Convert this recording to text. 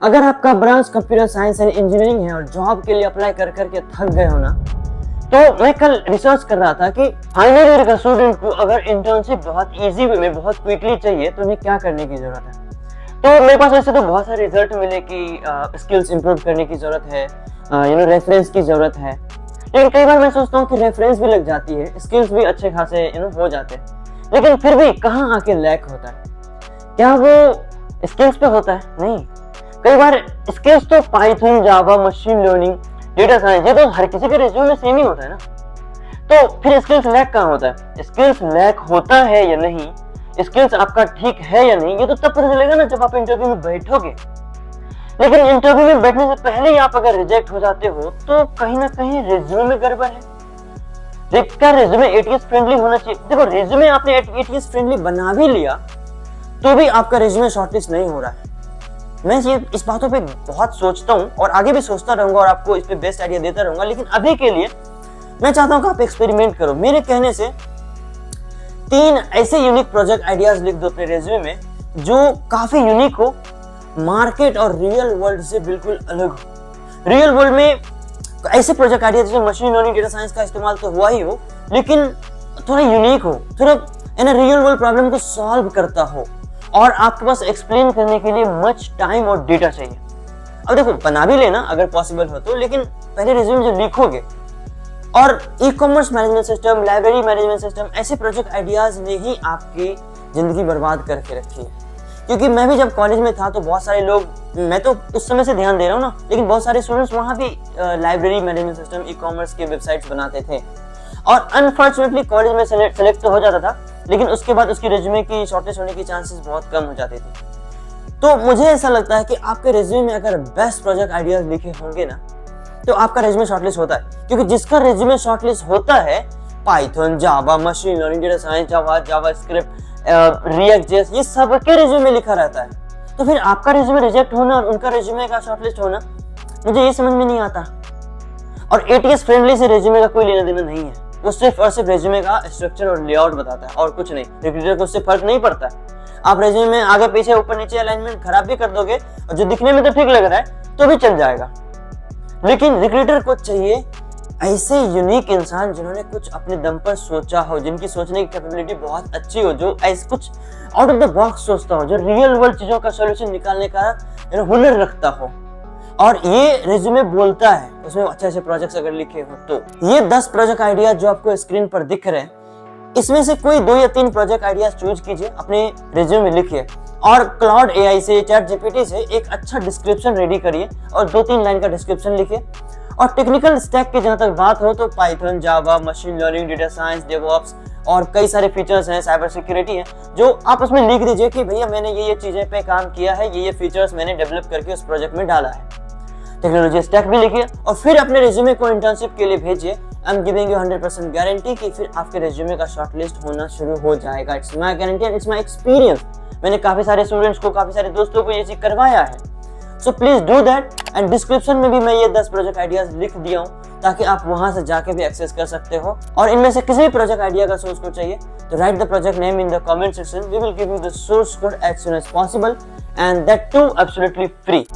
अगर आपका branch computer science and engineering है और जॉब के लिए अप्लाई कर करके थक गए हो ना, तो मैं कल रिसर्च कर रहा था कि फाइनल ईयर का स्टूडेंट को अगर इंटर्नशिप बहुत इजी वे में बहुत क्विकली चाहिए तो उन्हें क्या करने की जरूरत है। तो मेरे पास वैसे तो बहुत सारे रिजल्ट मिले कि स्किल्स इंप्रूव करने की जरूरत है, रेफरेंस की जरूरत है, लेकिन कई बार मैं सोचता हूँ कि रेफरेंस भी लग जाती है, स्किल्स भी अच्छे खासे हो जाते हैं, लेकिन फिर भी कहाँ आके लैक होता है। क्या वो स्किल्स पे होता है? नहीं, कई बार स्किल्स तो Python, Java, machine learning, data science, ये तो हर किसी के रिज्यूमे में सेम ही होता है ना। तो फिर स्किल्स लैक कहाँ होता है? स्किल्स लैक होता है या नहीं, स्किल्स आपका ठीक है या नहीं, ये तो तब पता चलेगा ना जब आप इंटरव्यू में बैठोगे। लेकिन इंटरव्यू में बैठने से पहले ही आप अगर रिजेक्ट हो जाते हो तो कहीं ना कहीं रिज्यूमे में गड़बड़ है। देखकर रिज्यूमे एटीएस फ्रेंडली होना चाहिए। देखो, रिज्यूमे आपने एटीएस फ्रेंडली बना भी लिया तो भी आपका रिज्यूमे शॉर्टलिस्ट नहीं हो रहा है। मैं इस बातों पे बहुत सोचता हूँ और आगे भी सोचता रहूंगा और आपको इस पे बेस्ट आइडिया देता रहूंगा, लेकिन अभी के लिए मैं चाहता हूँ कि आप एक्सपेरिमेंट करो। मेरे कहने से 3 ऐसे यूनिक प्रोजेक्ट आइडियाज लिख दो अपने रिज्यूमे में जो काफी यूनिक हो, मार्केट और रियल वर्ल्ड से बिल्कुल अलग हो। रियल वर्ल्ड में ऐसे प्रोजेक्ट आइडिया जैसे मशीन लर्निंग, डेटा साइंस का इस्तेमाल तो हुआ ही हो, लेकिन थोड़ा यूनिक हो, थोड़ा रियल वर्ल्ड प्रॉब्लम को सॉल्व करता हो और आपके पास एक्सप्लेन करने के लिए मच टाइम और डेटा चाहिए। अब देखो, बना भी लेना अगर पॉसिबल हो तो, लेकिन पहले रिज्यूमे जो लिखोगे, और e commerce management system, library management system, ऐसे प्रोजेक्ट आइडियाज ने ही आपकी जिंदगी बर्बाद करके रखी है। क्योंकि मैं भी जब कॉलेज में था तो बहुत सारे लोग, मैं तो उस समय से ध्यान दे रहा हूँ ना, लेकिन बहुत सारे स्टूडेंट्स वहाँ भी library management system, e commerce के वेबसाइट्स बनाते थे और अनफॉर्चुनेटली कॉलेज में सेलेक्ट तो हो जाता था, लेकिन उसके बाद उसकी रिज्यूमे की शॉर्टलिस्ट होने की चांसेस बहुत कम हो जाते थे। तो मुझे ऐसा लगता है कि आपके रिज्यूमे में अगर बेस्ट प्रोजेक्ट आइडियाज लिखे होंगे ना तो आपका रिज्यूमे शॉर्टलिस्ट होता है। क्योंकि जिसका रिज्यूमे शॉर्टलिस्ट होता है, Python, Java, machine learning, data science, JavaScript, React JS, ये सब के रिज्यूमे लिखा रहता है। तो फिर आपका रिज्यूमे रिजेक्ट होना और उनका रिज्यूमे का शॉर्टलिस्ट होना, मुझे ये समझ में नहीं आता। और एटीएस फ्रेंडली से रिज्यूमे का कोई लेना देना नहीं है, वो सिर्फ और सिर्फ रिज्यूमे का स्ट्रक्चर और लेआउट बताता है और कुछ नहीं। रिक्रूटर को उससे फर्क नहीं पड़ता है। आप रिज्यूमे में आगे पीछे ऊपर नीचे अलाइनमेंट खराब भी कर दोगे और जो दिखने में तो ठीक लग रहा है तो भी चल जाएगा, लेकिन रिक्रूटर को चाहिए ऐसे यूनिक इंसान जिन्होंने कुछ अपने दम पर सोचा हो, जिनकी सोचने की कैपेबिलिटी बहुत अच्छी हो, जो ऐसे कुछ आउट ऑफ द बॉक्स सोचता हो, जो रियल वर्ल्ड चीजों का सॉल्यूशन निकालने का हुनर रखता हो। और ये रिज्यूमे बोलता है, उसमें अच्छे अच्छे प्रोजेक्ट्स अगर लिखे हो तो। ये 10 प्रोजेक्ट आइडिया जो आपको स्क्रीन पर दिख रहे हैं, इसमें से कोई 2 या 3 प्रोजेक्ट आइडियाज चूज कीजिए, अपने रिज्यूमे में लिखिए और क्लाउड एआई से, चैट जीपीटी से एक अच्छा डिस्क्रिप्शन रेडी करिए और 2-3 लाइन का डिस्क्रिप्शन लिखिए। और टेक्निकल स्टैक की जहां तक बात हो तो Python, Java, machine learning, data science, DevOps और कई सारे फीचर्स हैं, साइबर सिक्योरिटी है, जो आप उसमें लिख दीजिए कि भैया मैंने ये चीजें पे काम किया है, ये फीचर्स मैंने डेवलप करके उस प्रोजेक्ट में डाला है। टेक्नोलॉजी स्टैक भी लिखिए और फिर अपने रिज्यूमे को इंटर्नशिप के लिए भेजिए। I am giving you 100% guarantee कि फिर आपके रिज्यूमे का शॉर्टलिस्ट होना शुरू हो जाएगा। It's my guarantee and it's my experience. मैंने काफी सारे स्टूडेंट्स को, काफी सारे दोस्तों को ये चीज करवाया है। So please do that. And description में भी मैं ये 10 प्रोजेक्ट आइडियाज लिख दिया हूँ ताकि आप वहां से जाके भी एक्सेस कर सकते हो। और इनमें से किसी भी प्रोजेक्ट आइडिया का सोर्स कोड चाहिए तो write the project name in the comment section. We will give you the source code as soon as possible and that too absolutely free.